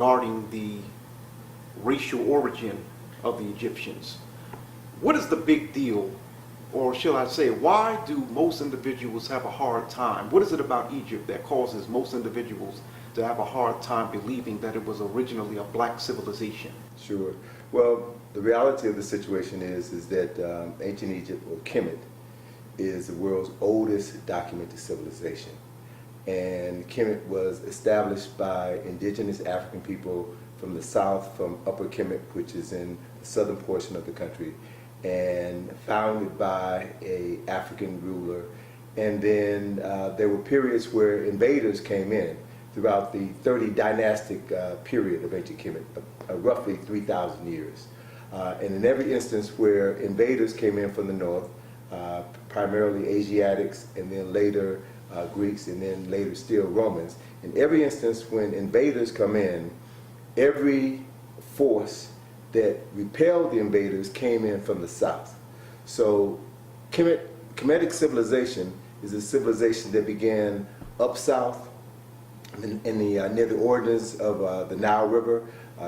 regarding the racial origin of the Egyptians. What is the big deal, or shall I say, why do most individuals have a hard time? What is it about Egypt that causes most individuals to have a hard time believing that it was originally a black civilization? Sure. Well, the reality of the situation is that ancient Egypt, or Kemet, is the world's oldest documented civilization. And Kemet was established by indigenous African people from the south, from Upper Kemet, which is in the southern portion of the country, and founded by an African ruler. And then there were periods where invaders came in throughout the 30 dynastic period of ancient Kemet, roughly 3,000 years. And in every instance where invaders came in from the north, primarily Asiatics, and then later Greeks, and then later still Romans, in every instance when invaders come in, every force that repelled the invaders came in from the south. So Kemetic civilization is a civilization that began up south in the near the ordinance of the Nile River,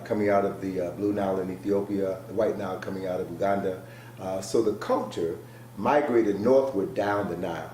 coming out of the Blue Nile in Ethiopia, the White Nile coming out of Uganda. So the culture migrated northward down the Nile,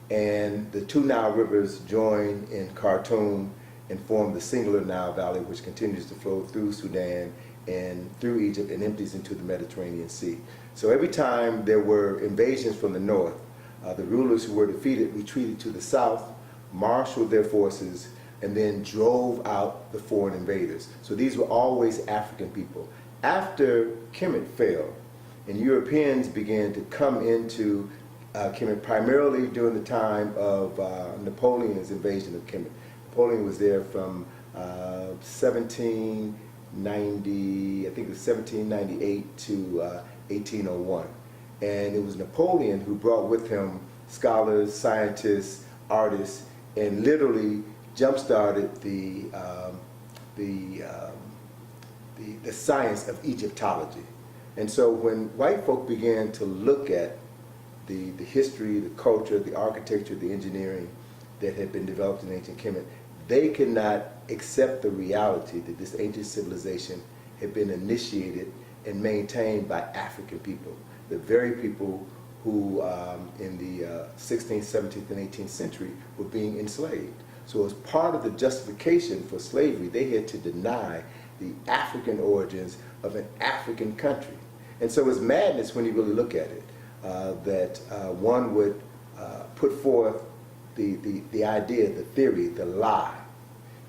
and the two Nile rivers join in Khartoum and form the singular Nile Valley, which continues to flow through Sudan and through Egypt and empties into the Mediterranean Sea. So every time there were invasions from the north, the rulers who were defeated retreated to the south, marshaled their forces, and then drove out the foreign invaders. So these were always African people. After Kemet fell, and Europeans began to come into Kemet primarily during the time of Napoleon's invasion of Kemet. Napoleon was there from 1790, I think it was 1798 to 1801. And it was Napoleon who brought with him scholars, scientists, artists, and literally jump-started the science of Egyptology. And so when white folk began to look at the history, the culture, the architecture, the engineering that had been developed in ancient Kemet, they could not accept the reality that this ancient civilization had been initiated and maintained by African people, the very people who in the 16th, 17th, and 18th century were being enslaved. So as part of the justification for slavery, they had to deny the African origins of an African country. And so it's madness when you really look at it, that one would put forth the idea, the theory, the lie,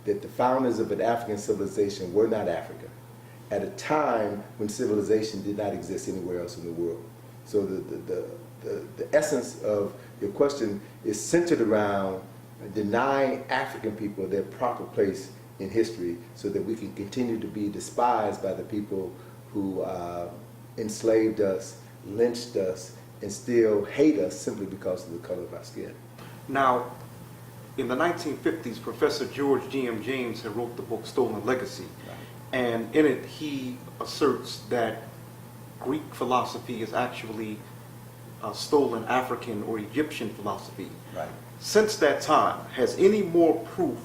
that the founders of an African civilization were not African at a time when civilization did not exist anywhere else in the world. So the essence of your question is centered around denying African people their proper place in history so that we can continue to be despised by the people who enslaved us, lynched us, and still hate us simply because of the color of our skin. Now, in the 1950s, Professor George G.M. James had wrote the book Stolen Legacy. Right. And in it, he asserts that Greek philosophy is actually stolen African or Egyptian philosophy. Right. Since that time, has any more proof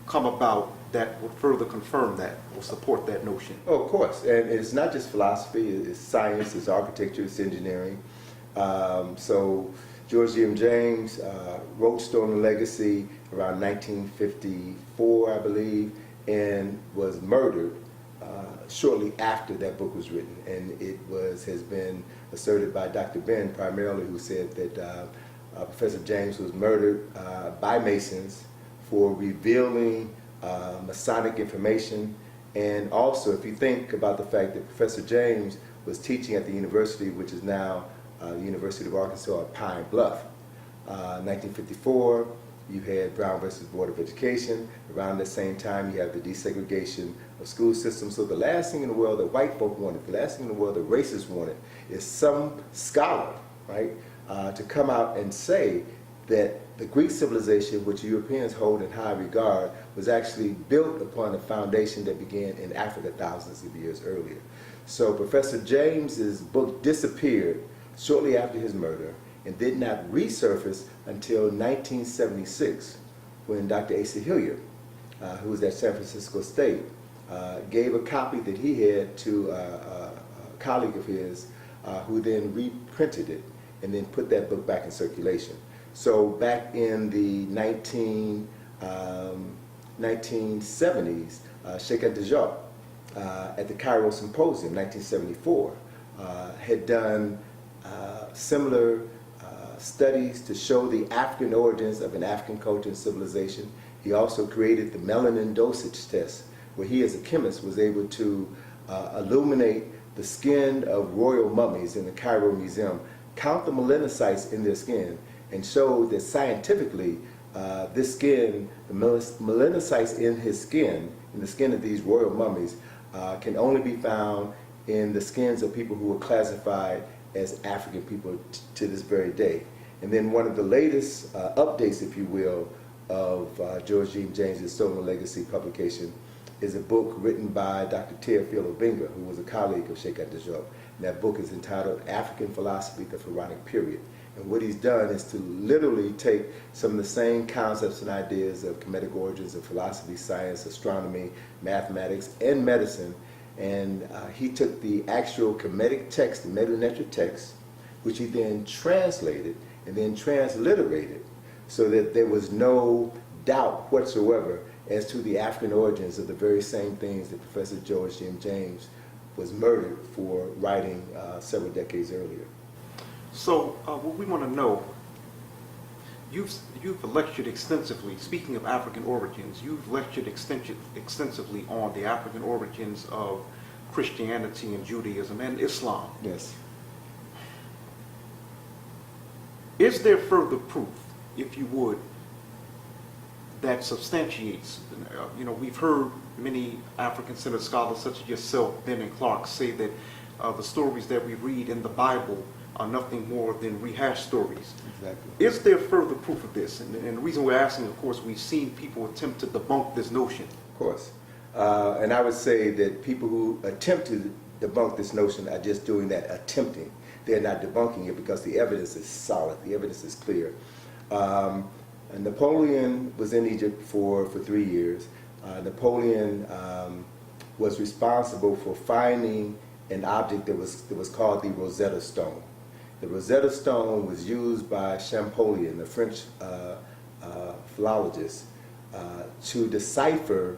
come about that would further confirm that or support that notion? Oh, of course. And it's not just philosophy, it's science, it's architecture, it's engineering. So George G.M. James wrote Stolen Legacy around 1954, I believe, and was murdered shortly after that book was written. And it has been asserted by Dr. Ben primarily, who said that Professor James was murdered by Masons for revealing Masonic information. And also, if you think about the fact that Professor James was teaching at the university, which is now the University of Arkansas at Pine Bluff. 1954, you had Brown versus Board of Education. Around the same time, you have the desegregation of school systems. So the last thing in the world that white folk wanted, the last thing in the world that racists wanted, is some scholar, right, to come out and say that the Greek civilization, which Europeans hold in high regard, was actually built upon a foundation that began in Africa thousands of years earlier. So Professor James's book disappeared shortly after his murder and did not resurface until 1976, when Dr. Asa Hilliard, who was at San Francisco State, gave a copy that he had to a colleague of his, who then reprinted it and then put that book back in circulation. So back in the 1970s, Sheikh Diop at the Cairo Symposium, 1974, had done similar studies to show the African origins of an African culture and civilization. He also created the melanin dosage test, where he as a chemist was able to illuminate the skin of royal mummies in the Cairo Museum, count the melanocytes in their skin, and show that scientifically this skin, the melanocytes in his skin, in the skin of these royal mummies, can only be found in the skins of people who were classified as African people to this very day. And then one of the latest updates, if you will, of George G. James's Stolen Legacy publication is a book written by Dr. Teofilo Benga, who was a colleague of Sheikh Diop. And that book is entitled African Philosophy, the Pharaonic Period. And what he's done is to literally take some of the same concepts and ideas of Kemetic origins of philosophy, science, astronomy, mathematics, and medicine, and he took the actual Kemetic text, the Medu Neter text, which he then translated and then transliterated so that there was no doubt whatsoever as to the African origins of the very same things that Professor George G. James was murdered for writing several decades earlier. So what we want to know, you've lectured extensively, speaking of African origins, you've lectured extensively on the African origins of Christianity and Judaism and Islam. Yes. Is there further proof, if you would, that substantiates, we've heard many African-centered scholars such as yourself, Ben and Clark, say that the stories that we read in the Bible are nothing more than rehashed stories. Exactly. Is there further proof of this? And the reason we're asking, of course, we've seen people attempt to debunk this notion. Of course. And I would say that people who attempt to debunk this notion are just doing that, attempting. They're not debunking it because the evidence is solid. The evidence is clear. And Napoleon was in Egypt for 3 years. Napoleon was responsible for finding an object that was called the Rosetta Stone. The Rosetta Stone was used by Champollion, the French philologist, to decipher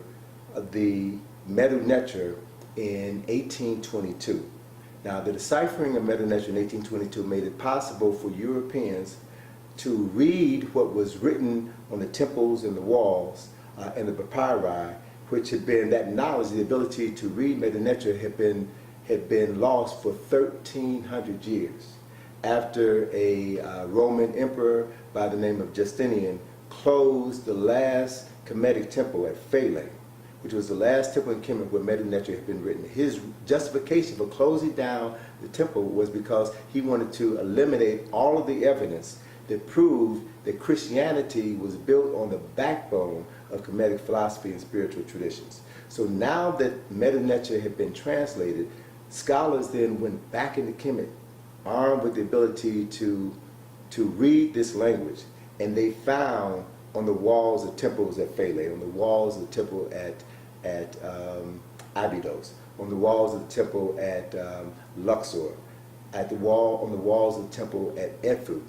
the Medu Neter in 1822. Now, the deciphering of Medu Neter in 1822 made it possible for Europeans to read what was written on the temples and the walls and the papyri, which had been, that knowledge, the ability to read Medu Neter had been lost for 1,300 years after a Roman emperor by the name of Justinian closed the last Kemetic temple at Philae, which was the last temple in Kemet where Medu Neter had been written. His justification for closing down the temple was because he wanted to eliminate all of the evidence that proved that Christianity was built on the backbone of Kemetic philosophy and spiritual traditions. So now that Medu Neter had been translated, scholars then went back into Kemet, armed with the ability to read this language, and they found on the walls of temples at Philae, on the walls of the temple at Abydos, on the walls of the temple at Luxor, on the walls of the temple at Edfu,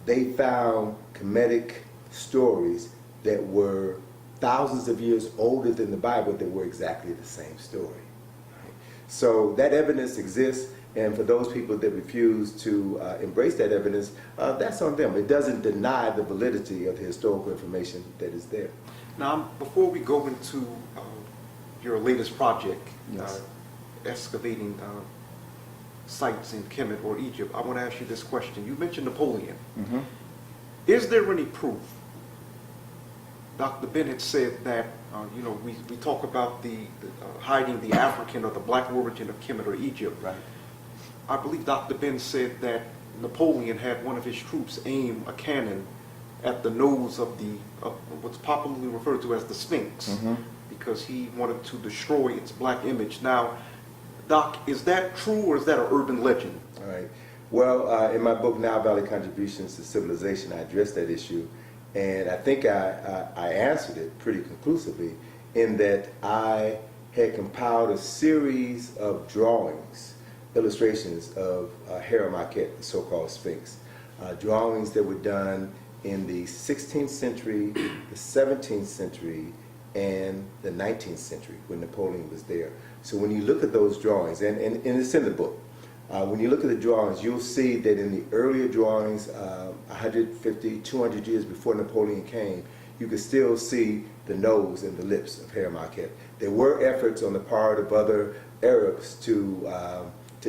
they found Kemetic stories that were thousands of years older than the Bible that were exactly the same story. So that evidence exists, and for those people that refuse to embrace that evidence, that's on them. It doesn't deny the validity of the historical information that is there. Now, before we go into your latest project, Yes. excavating sites in Kemet or Egypt, I want to ask you this question. You mentioned Napoleon. Mm-hmm. Is there any proof? Dr. Bennett said that, we talk about the hiding the African or the black origin of Kemet or Egypt. Right. I believe Dr. Ben said that Napoleon had one of his troops aim a cannon at the nose of what's popularly referred to as the Sphinx, Mm-hmm. because he wanted to destroy its black image. Now, Doc, is that true or is that an urban legend? All right. Well, in my book, Nile Valley Contributions to Civilization, I addressed that issue, and I think I answered it pretty conclusively in that I had compiled a series of drawings, illustrations of Haramakhet, the so-called Sphinx. Drawings that were done in the 16th century, the 17th century, and the 19th century when Napoleon was there. So when you look at those drawings, and it's in the book, when you look at the drawings, you'll see that in the earlier drawings, 150, 200 years before Napoleon came, you could still see the nose and the lips of Haramakhet. There were efforts on the part of other Arabs to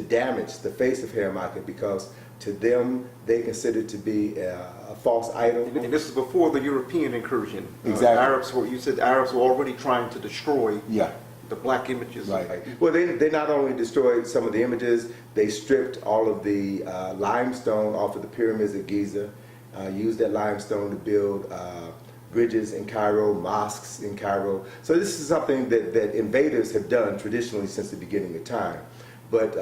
damage the face of Haramakhet because to them they considered to be a false idol. And this is before the European incursion. Exactly. You said Arabs were already trying to destroy Yeah. the black images. Right. Well, they not only destroyed some of the images, they stripped all of the limestone off of the pyramids at Giza, used that limestone to build bridges in Cairo, mosques in Cairo. So this is something that invaders have done traditionally since the beginning of time. But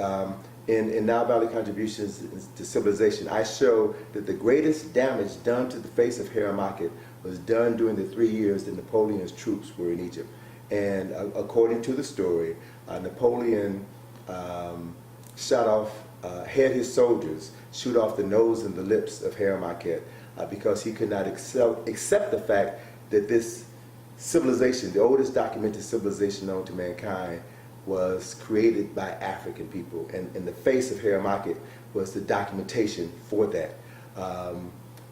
in Nile Valley Contributions to Civilization, I show that the greatest damage done to the face of Haramakhet was done during the 3 years that Napoleon's troops were in Egypt. And according to the story, Napoleon had his soldiers shoot off the nose and the lips of Haramakhet because he could not accept the fact that this civilization, the oldest documented civilization known to mankind, was created by African people. And the face of Haramakhet was the documentation for that.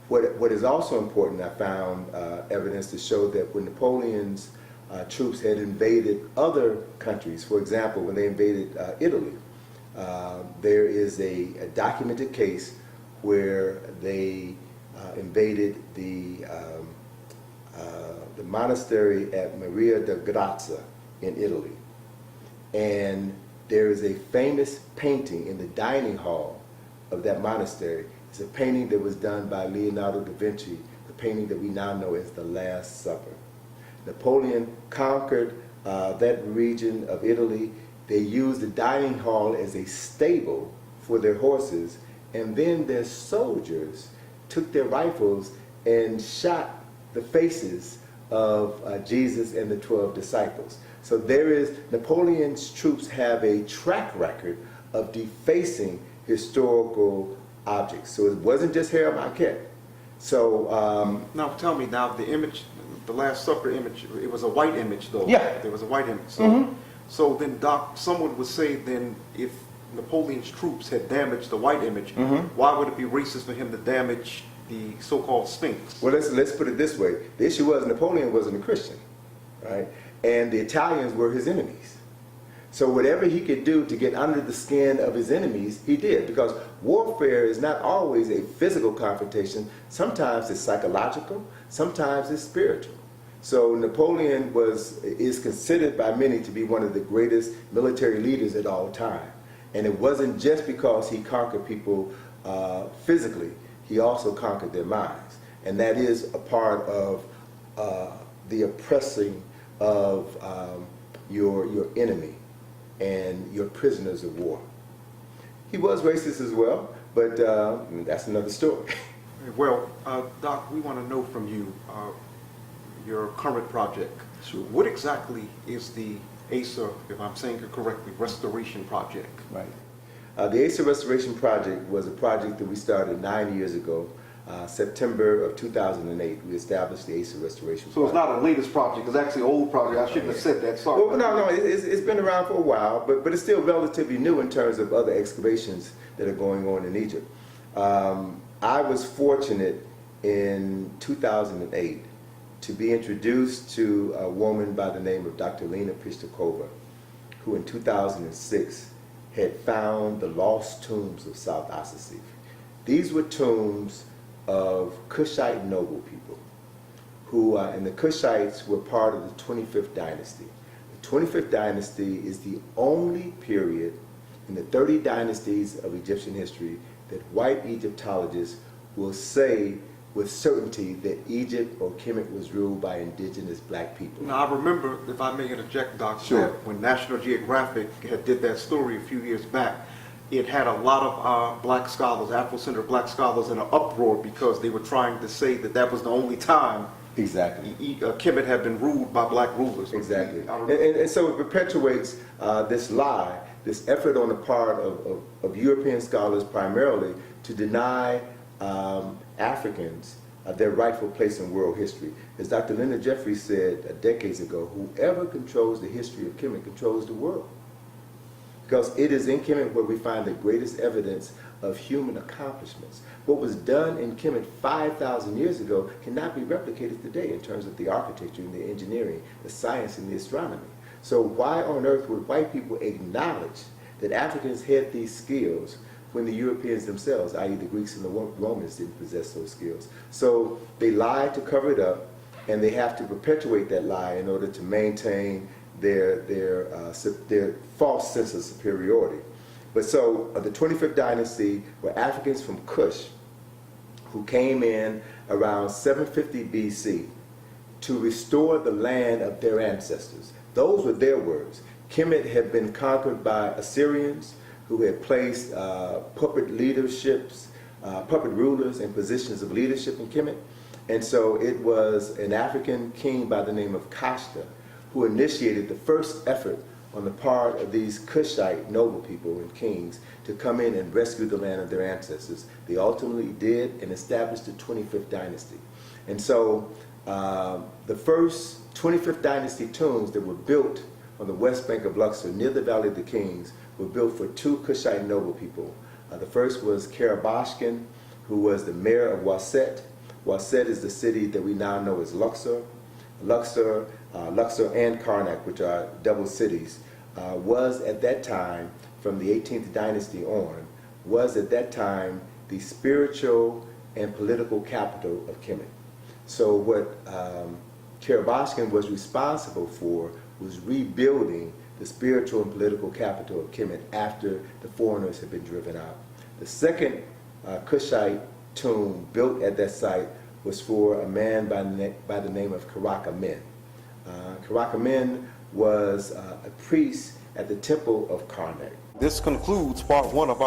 What is also important, I found evidence to show that when Napoleon's troops had invaded other countries, for example, when they invaded Italy, there is a documented case where they invaded the monastery at Maria de Grazia in Italy. And there is a famous painting in the dining hall of that monastery. It's a painting that was done by Leonardo da Vinci, the painting that we now know as The Last Supper. Napoleon conquered that region of Italy. They used the dining hall as a stable for their horses, and then their soldiers took their rifles and shot the faces of Jesus and the 12 disciples. So Napoleon's troops have a track record of defacing historical objects. So it wasn't just Haramakhet. So now tell me, the image, the Last Supper image, it was a white image though. Yeah. There was a white image. So, so then Doc, someone would say then if Napoleon's troops had damaged the white image, why would it be racist for him to damage the so-called Sphinx? Well, let's put it this way. The issue was Napoleon wasn't a Christian, right? And the Italians were his enemies. So whatever he could do to get under the skin of his enemies, he did, because warfare is not always a physical confrontation. Sometimes it's psychological, sometimes it's spiritual. So Napoleon is considered by many to be one of the greatest military leaders at all time. And it wasn't just because he conquered people physically, he also conquered their minds. And that is a part of the oppressing of your enemy and your prisoners of war. He was racist as well, but that's another story. Well, Doc, we want to know from you your current project. Sure. What exactly is the ASA, if I'm saying it correctly, restoration project? Right. The ASA Restoration Project was a project that we started 9 years ago. September of 2008, we established the ASA Restoration Project. So it's not a latest project, it's actually an old project. I shouldn't have said that, sorry. Well, no, it's been around for a while, but it's still relatively new in terms of other excavations that are going on in Egypt. I was fortunate in 2008 to be introduced to a woman by the name of Dr. Lena Pistakova, who in 2006 had found the lost tombs of South Ossetia. These were tombs of Kushite noble people who, and the Kushites were part of the 25th dynasty. The 25th dynasty is the only period in the 30 dynasties of Egyptian history that white Egyptologists will say with certainty that Egypt or Kemet was ruled by indigenous black people. Now, I remember, if I may interject, Doc, Sure. that when National Geographic did that story a few years back, it had a lot of black scholars, Afrocentric black scholars, in an uproar because they were trying to say that that was the only time Exactly. Kemet had been ruled by black rulers. Exactly. I don't know. And so it perpetuates this lie, this effort on the part of European scholars primarily to deny Africans their rightful place in world history. As Dr. Leonard Jeffries said decades ago, whoever controls the history of Kemet controls the world. Because it is in Kemet where we find the greatest evidence of human accomplishments. What was done in Kemet 5,000 years ago cannot be replicated today in terms of the architecture and the engineering, the science and the astronomy. So why on earth would white people acknowledge that Africans had these skills when the Europeans themselves, i.e. the Greeks and the Romans, didn't possess those skills? So they lie to cover it up, and they have to perpetuate that lie in order to maintain their false sense of superiority. But so the 25th dynasty were Africans from Kush who came in around 750 BC to restore the land of their ancestors. Those were their words. Kemet had been conquered by Assyrians who had placed puppet rulers in positions of leadership in Kemet. And so it was an African king by the name of Kashta who initiated the first effort on the part of these Kushite noble people and kings to come in and rescue the land of their ancestors. They ultimately did and established the 25th dynasty. And so the first 25th dynasty tombs that were built on the west bank of Luxor near the Valley of the Kings were built for two Kushite noble people. The first was Karabashkin, who was the mayor of Waset. Waset is the city that we now know as Luxor. Luxor and Karnak, which are double cities, was at that time, from the 18th dynasty on, was at that time the spiritual and political capital of Kemet. So what Karabashkin was responsible for was rebuilding the spiritual and political capital of Kemet after the foreigners had been driven out. The second Kushite tomb built at that site was for a man by the name of Karakamen. Karakamen was a priest at the temple of Karnak. This concludes part one of our